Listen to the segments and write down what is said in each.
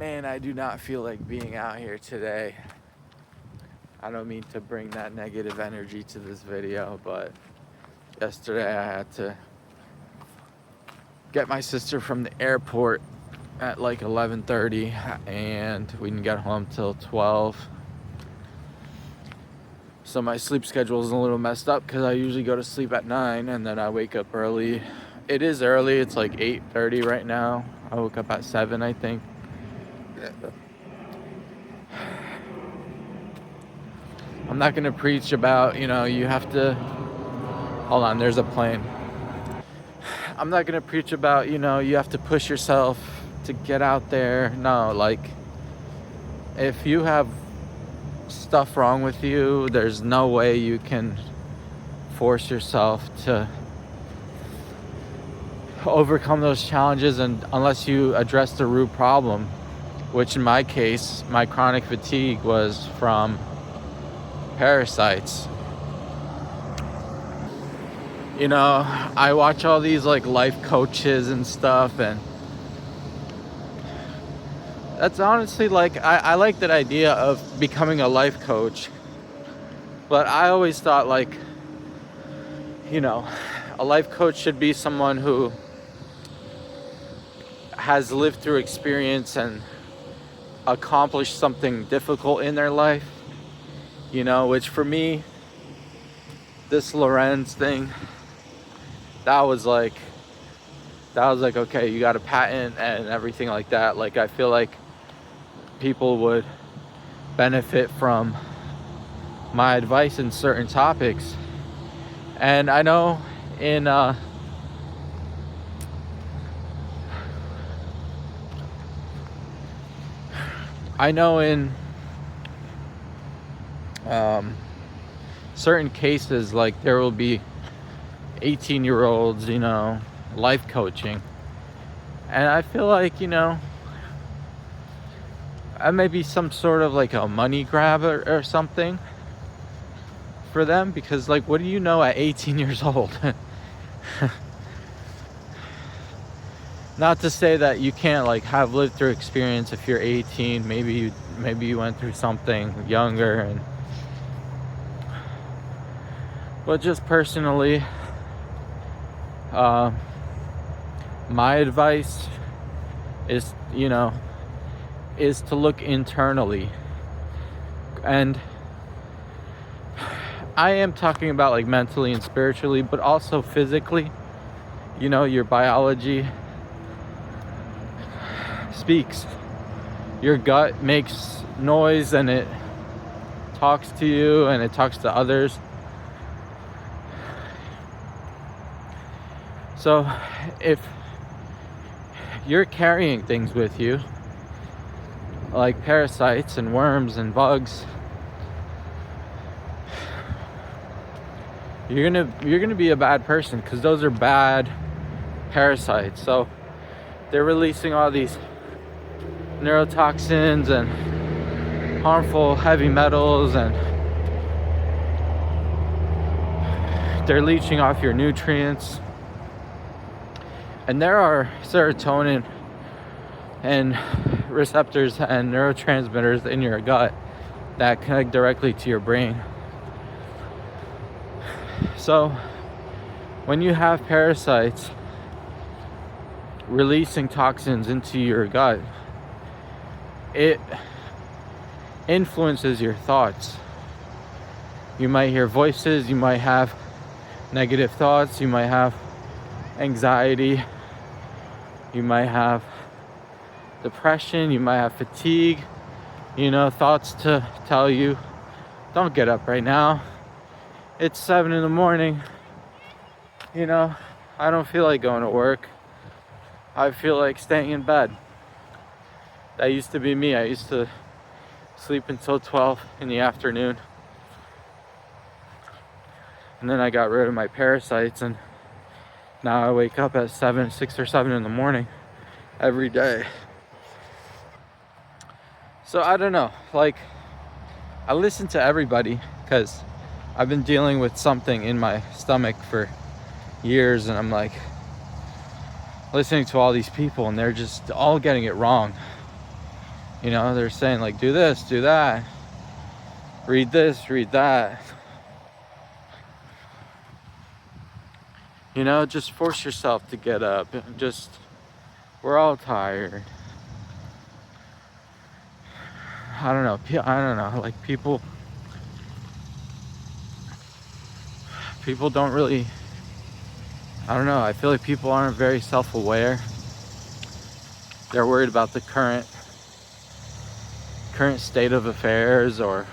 Man, I do not feel like being out here today. I don't mean to bring that negative energy to this video, but yesterday I had to get my sister from the airport at like 11:30, and we didn't get home till 12. So my sleep schedule is a little messed up because I usually go to sleep at 9 and then I wake up early. It is early, it's like 8:30 right now. I woke up at 7, I think. I'm not gonna preach about, you have to, hold on, there's a plane. I'm not gonna preach about, you have to push yourself to get out there. No, like, if you have stuff wrong with you, there's no way you can force yourself to overcome those challenges, and unless you address the root problem, which in my case, my chronic fatigue was from parasites. I watch all these like life coaches and stuff, and that's honestly like, I like that idea of becoming a life coach, but I always thought like, a life coach should be someone who has lived through experience and accomplished something difficult in their life, which for me, this Lorenz thing, that was like, okay, you got a patent and everything like that. Like, I feel like people would benefit from my advice in certain topics. And I know in certain cases, like, there will be 18-year-olds, life coaching. And I feel like, that may be some sort of like a money grab or something for them, because like, what do you know at 18 years old? Not to say that you can't like have lived through experience if you're 18. Maybe you went through something younger, but just personally, my advice is, is to look internally. And I am talking about like mentally and spiritually, but also physically. Your biology speaks. Your gut makes noise, and it talks to you, and it talks to others. So if you're carrying things with you, like parasites and worms and bugs, you're gonna be a bad person, because those are bad parasites. So they're releasing all these neurotoxins and harmful heavy metals, and they're leaching off your nutrients. And there are serotonin and receptors and neurotransmitters in your gut that connect directly to your brain. So when you have parasites releasing toxins into your gut, it influences your thoughts. You might hear voices, you might have negative thoughts, you might have anxiety, you might have depression, you might have fatigue, thoughts to tell you, don't get up right now, it's 7 a.m, I don't feel like going to work, I feel like staying in bed. That used to be me. I used to sleep until 12 in the afternoon, and then I got rid of my parasites, and now I wake up at 6 or 7 in the morning every day. So I don't know, like, I listen to everybody because I've been dealing with something in my stomach for years, and I'm like listening to all these people, and they're just all getting it wrong. You know, they're saying like, do this, do that, read this, read that. You know, just force yourself to get up. Just, we're all tired. I don't know. Like people don't really, I don't know. I feel like people aren't very self-aware. They're worried about the current state of affairs, or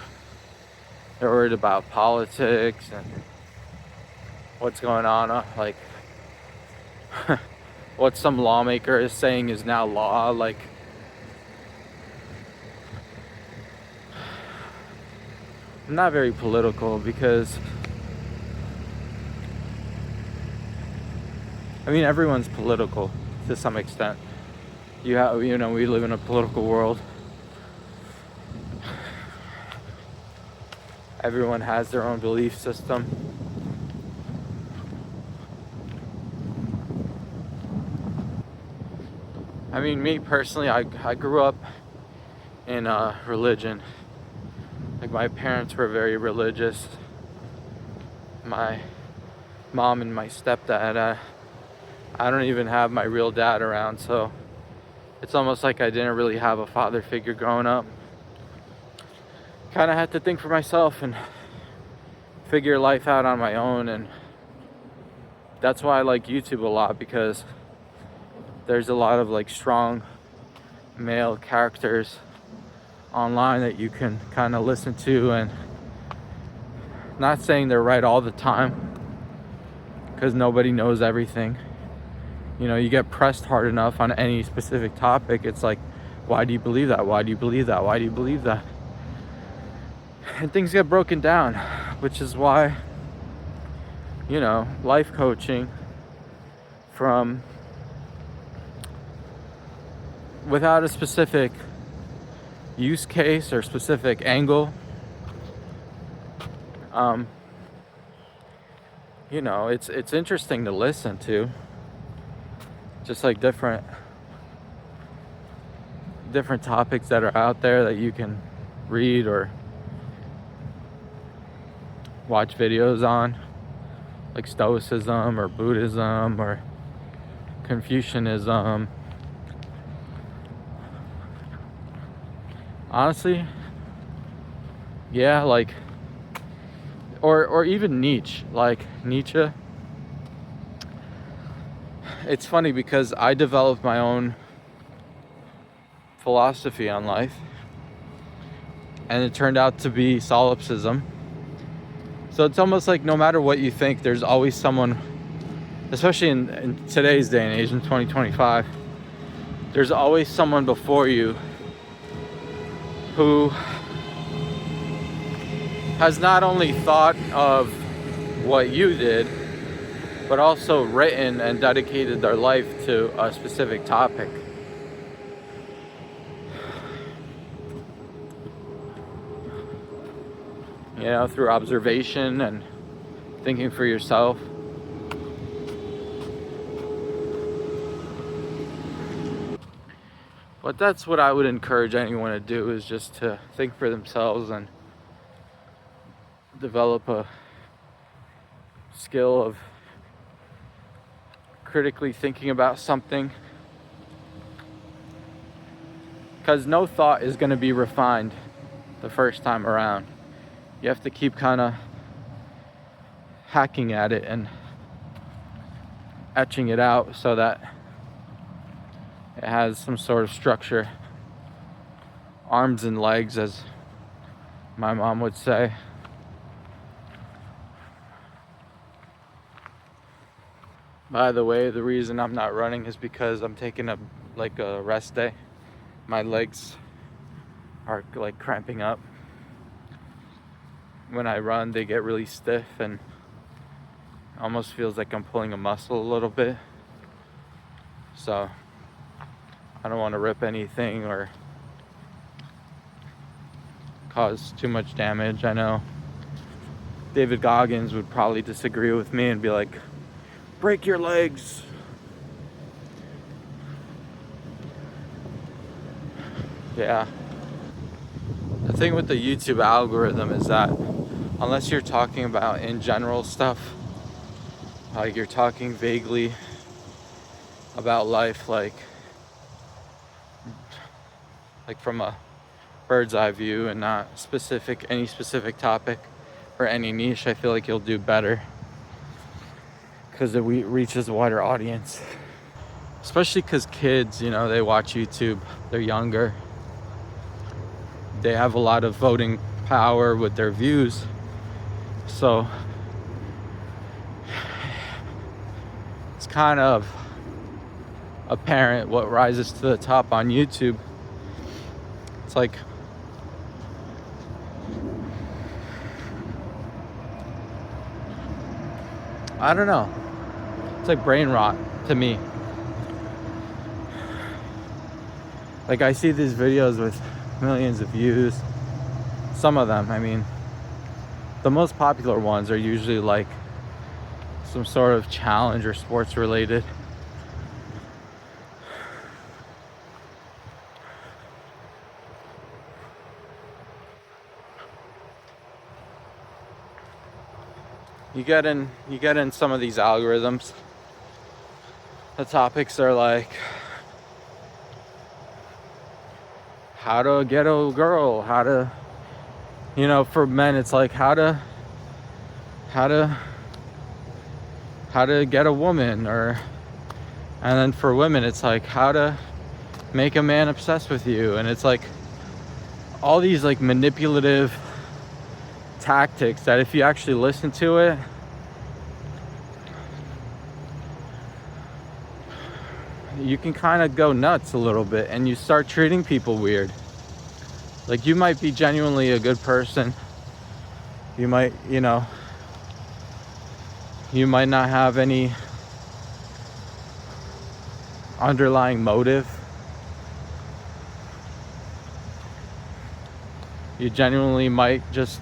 they're worried about politics and what's going on. Like what some lawmaker is saying is now law. Like, I'm not very political because, I mean, everyone's political to some extent. You know, we live in a political world. Everyone has their own belief system. I mean, me personally, I grew up in religion. Like, my parents were very religious. My mom and my stepdad, I don't even have my real dad around, so it's almost like I didn't really have a father figure growing up. Kind of had to think for myself and figure life out on my own, and that's why I like YouTube a lot, because there's a lot of like strong male characters online that you can kind of listen to, and not saying they're right all the time, because nobody knows everything. You know, you get pressed hard enough on any specific topic, it's like, why do you believe that? Why do you believe that? Why do you believe that? And things get broken down, which is why, you know, life coaching from without a specific use case or specific angle, you know, it's interesting to listen to, just like different topics that are out there that you can read or watch videos on, like Stoicism or Buddhism or Confucianism. Honestly, yeah, like, or even Nietzsche, like Nietzsche. It's funny because I developed my own philosophy on life, and it turned out to be solipsism. So it's almost like no matter what you think, there's always someone, especially in today's day and age, in 2025, there's always someone before you who has not only thought of what you did, but also written and dedicated their life to a specific topic. You know, through observation and thinking for yourself. But that's what I would encourage anyone to do, is just to think for themselves and develop a skill of critically thinking about something. Because no thought is going to be refined the first time around. You have to keep kind of hacking at it and etching it out so that it has some sort of structure. Arms and legs, as my mom would say. By the way, the reason I'm not running is because I'm taking a rest day. My legs are like cramping up. When I run, they get really stiff and almost feels like I'm pulling a muscle a little bit. So I don't want to rip anything or cause too much damage. I know David Goggins would probably disagree with me and be like, break your legs. Yeah. The thing with the YouTube algorithm is that unless you're talking about in general stuff, like you're talking vaguely about life, like from a bird's eye view and not any specific topic or any niche, I feel like you'll do better because it reaches a wider audience. Especially because kids, you know, they watch YouTube, they're younger, they have a lot of voting power with their views, so it's kind of apparent what rises to the top on YouTube. It's like, I don't know, it's like brain rot to me. Like, I see these videos with millions of views. Some of them, I mean, the most popular ones are usually like some sort of challenge or sports related. You get in some of these algorithms, the topics are like how to get a girl, how to, you know, for men it's like how to get a woman, or, and then for women it's like how to make a man obsessed with you. And it's like all these like manipulative tactics that if you actually listen to it, you can kind of go nuts a little bit and you start treating people weird. Like, you might be genuinely a good person, you might, you know, you might not have any underlying motive, you genuinely might just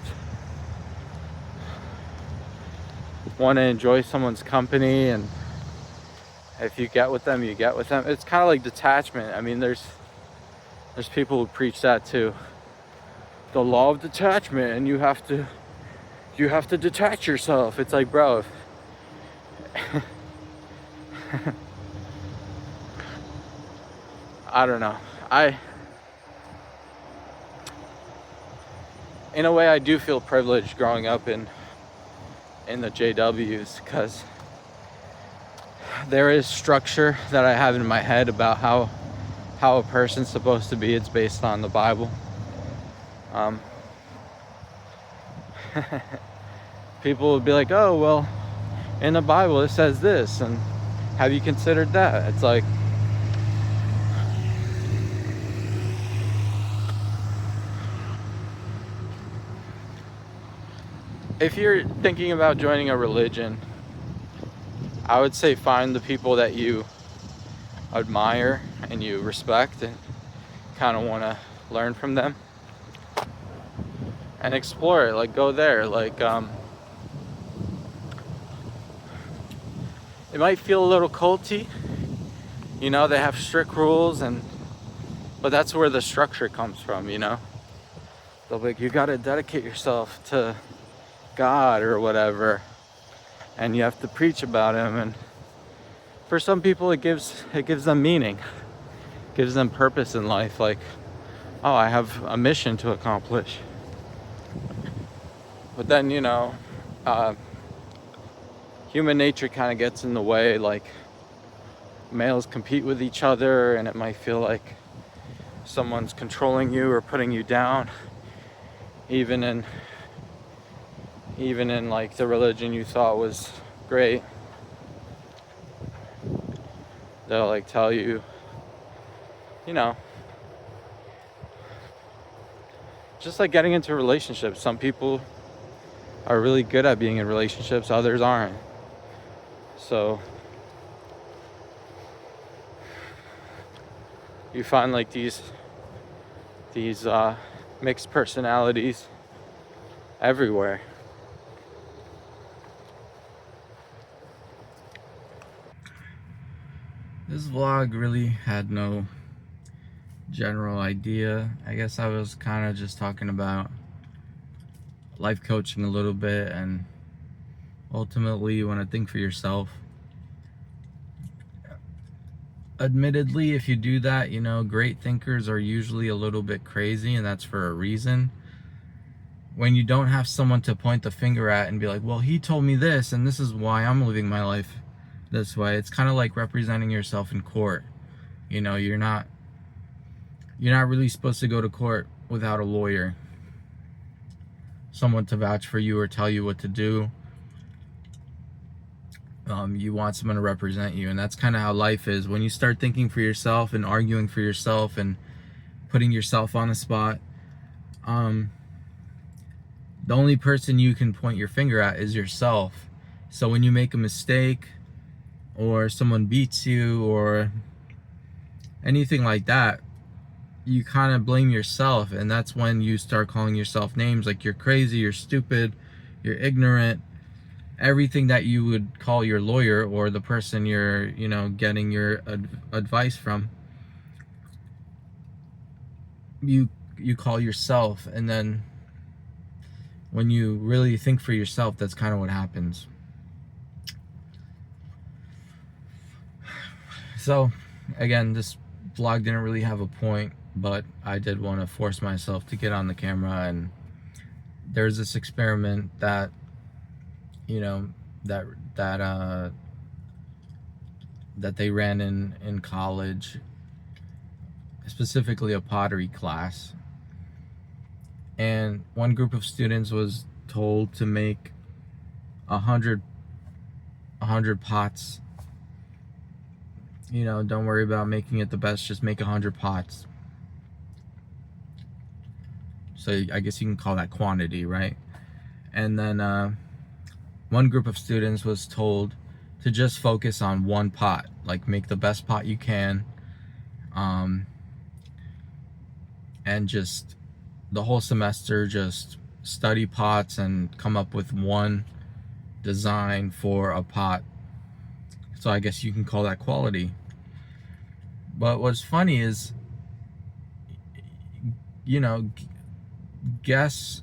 want to enjoy someone's company, and if you get with them, you get with them. It's kind of like detachment. I mean, there's people who preach that too, the law of detachment, and you have to detach yourself. It's like, bro, I don't know. In a way, I do feel privileged growing up in the JWs, because there is structure that I have in my head about how a person's supposed to be. It's based on the Bible. People would be like, oh, well, in the Bible it says this, and have you considered that? It's like, if you're thinking about joining a religion, I would say find the people that you admire and you respect and kind of want to learn from them and explore it. Like, go there. Like, it might feel a little culty, you know, they have strict rules, but that's where the structure comes from, you know. They'll be like, you got to dedicate yourself to God or whatever, and you have to preach about him. And for some people it gives them meaning, gives them purpose in life. Like, oh, I have a mission to accomplish. But then, you know, human nature kind of gets in the way. Like, males compete with each other, and it might feel like someone's controlling you or putting you down, even in like the religion you thought was great. They'll like tell you, you know, just like getting into relationships. Some people are really good at being in relationships, others aren't. So you find like these mixed personalities everywhere. This vlog really had no general idea. I guess I was kind of just talking about life coaching a little bit, and ultimately you want to think for yourself. Admittedly, if you do that, you know, great thinkers are usually a little bit crazy, and that's for a reason. When you don't have someone to point the finger at and be like, well, he told me this, and this is why I'm living my life this way. It's kind of like representing yourself in court. You know, you're not really supposed to go to court without a lawyer, someone to vouch for you or tell you what to do. You want someone to represent you, and that's kind of how life is. When you start thinking for yourself and arguing for yourself and putting yourself on the spot, the only person you can point your finger at is yourself. So when you make a mistake, or someone beats you, or anything like that, you kind of blame yourself, and that's when you start calling yourself names like you're crazy, you're stupid, you're ignorant. Everything that you would call your lawyer or the person you're, you know, getting your advice from, you call yourself. And then when you really think for yourself, that's kind of what happens. So again, this vlog didn't really have a point, but I did want to force myself to get on the camera. And there's this experiment that, you know, that they ran in college, specifically a pottery class. And one group of students was told to make 100 pots. You know, don't worry about making it the best, just make 100 pots. So I guess you can call that quantity, right? And then one group of students was told to just focus on one pot, like make the best pot you can, and just the whole semester just study pots and come up with one design for a pot. So I guess you can call that quality. But what's funny is, you know, guess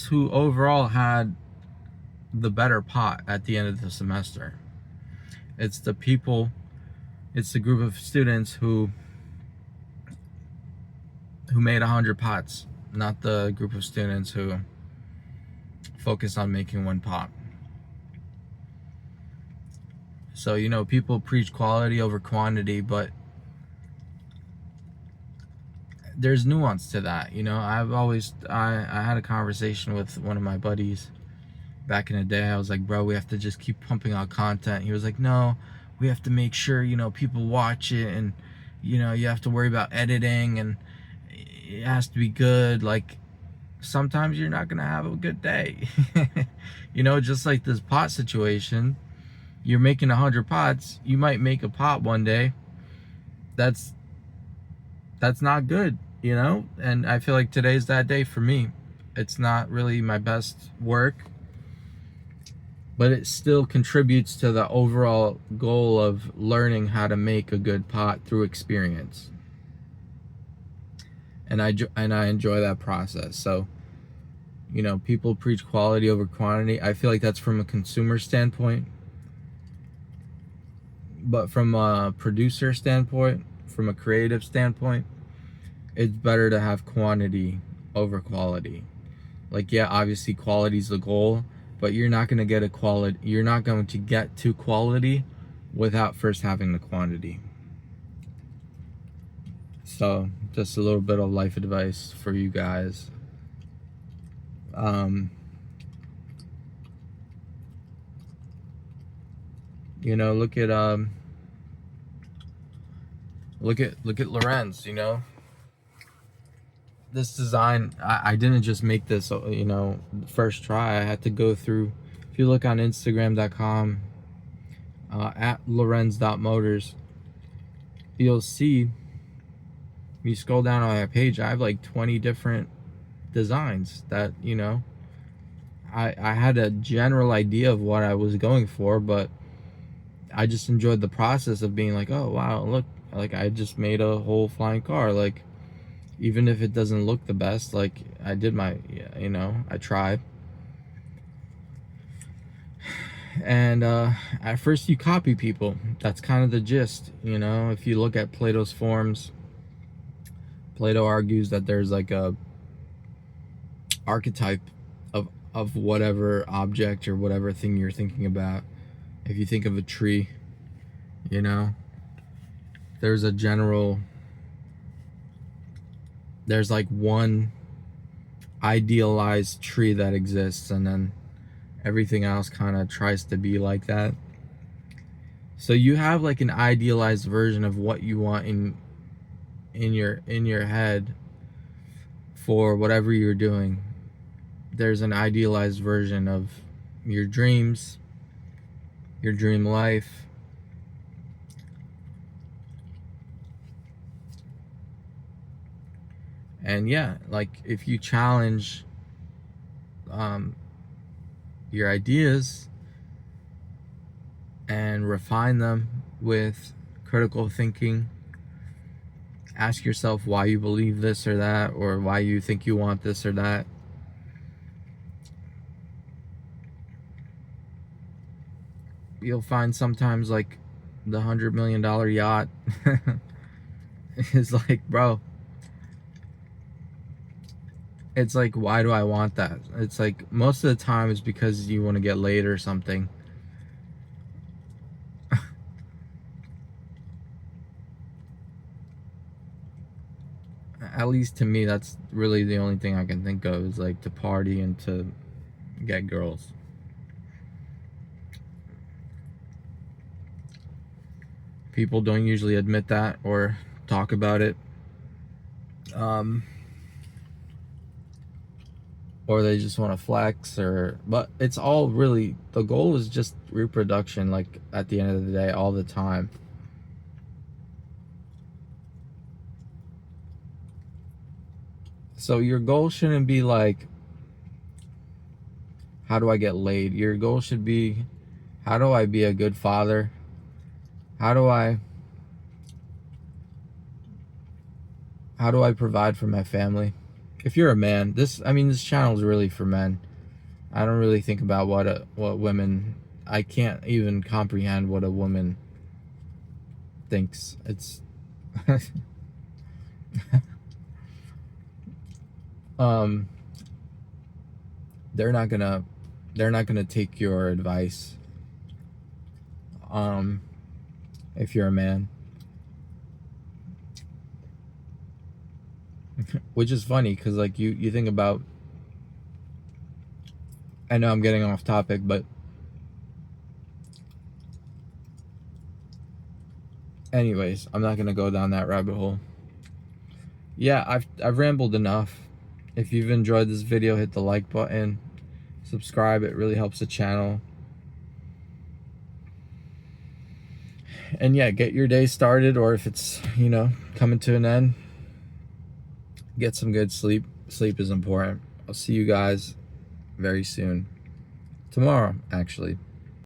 who overall had the better pot at the end of the semester? It's the group of students who made 100 pots, not the group of students who focused on making one pot. So, you know, people preach quality over quantity, but there's nuance to that. You know, I had a conversation with one of my buddies back in the day. I was like, bro, we have to just keep pumping out content. He was like, no, we have to make sure, you know, people watch it, and, you know, you have to worry about editing, and it has to be good. Like, sometimes you're not gonna have a good day. You know, just like this pot situation, you're making 100 pots, you might make a pot one day that's not good, you know? And I feel like today's that day for me. It's not really my best work, but it still contributes to the overall goal of learning how to make a good pot through experience. And I enjoy that process. So, you know, people preach quality over quantity. I feel like that's from a consumer standpoint. But from a producer standpoint, from a creative standpoint, it's better to have quantity over quality. Like, yeah, obviously quality is the goal, but you're not going to get to quality without first having the quantity. So just a little bit of life advice for you guys. You know, look at Lorenz. You know, this design, I didn't just make this, you know, first try. I had to go through. If you look on Instagram.com at lorenz.motors, you'll see, you scroll down on my page, I have like 20 different designs that, you know, I had a general idea of what I was going for, but I just enjoyed the process of being like, oh wow, look, like I just made a whole flying car. Like, even if it doesn't look the best, like I did my, you know, I tried. And at first you copy people. That's kind of the gist, you know. If you look at Plato's forms, Plato argues that there's like a archetype of whatever object or whatever thing you're thinking about. If you think of a tree, you know, there's a general, there's like one idealized tree that exists, and then everything else kind of tries to be like that. So you have like an idealized version of what you want in your head for whatever you're doing. There's an idealized version of your dreams, your dream life. And yeah, like if you challenge your ideas and refine them with critical thinking, ask yourself why you believe this or that, or why you think you want this or that. You'll find sometimes like the $100 million yacht is like, bro, it's like, why do I want that? It's like most of the time it's because you want to get laid or something. At least to me, that's really the only thing I can think of, is like to party and to get girls. People don't usually admit that or talk about it. Or they just want to flex, but it's all really, the goal is just reproduction, like at the end of the day, all the time. So your goal shouldn't be like, how do I get laid? Your goal should be, how do I be a good father? How do I provide for my family? If you're a man, this channel is really for men. I don't really think about what women, I can't even comprehend what a woman thinks. It's they're not gonna take your advice if you're a man. Which is funny, because like you think about, I know I'm getting off topic, but anyways, I'm not gonna go down that rabbit hole. Yeah, I've rambled enough. If you've enjoyed this video, hit the like button, subscribe, it really helps the channel. And yeah, get your day started, or if it's, you know, coming to an end, get some good sleep. Sleep is important. I'll see you guys very soon. Tomorrow, actually.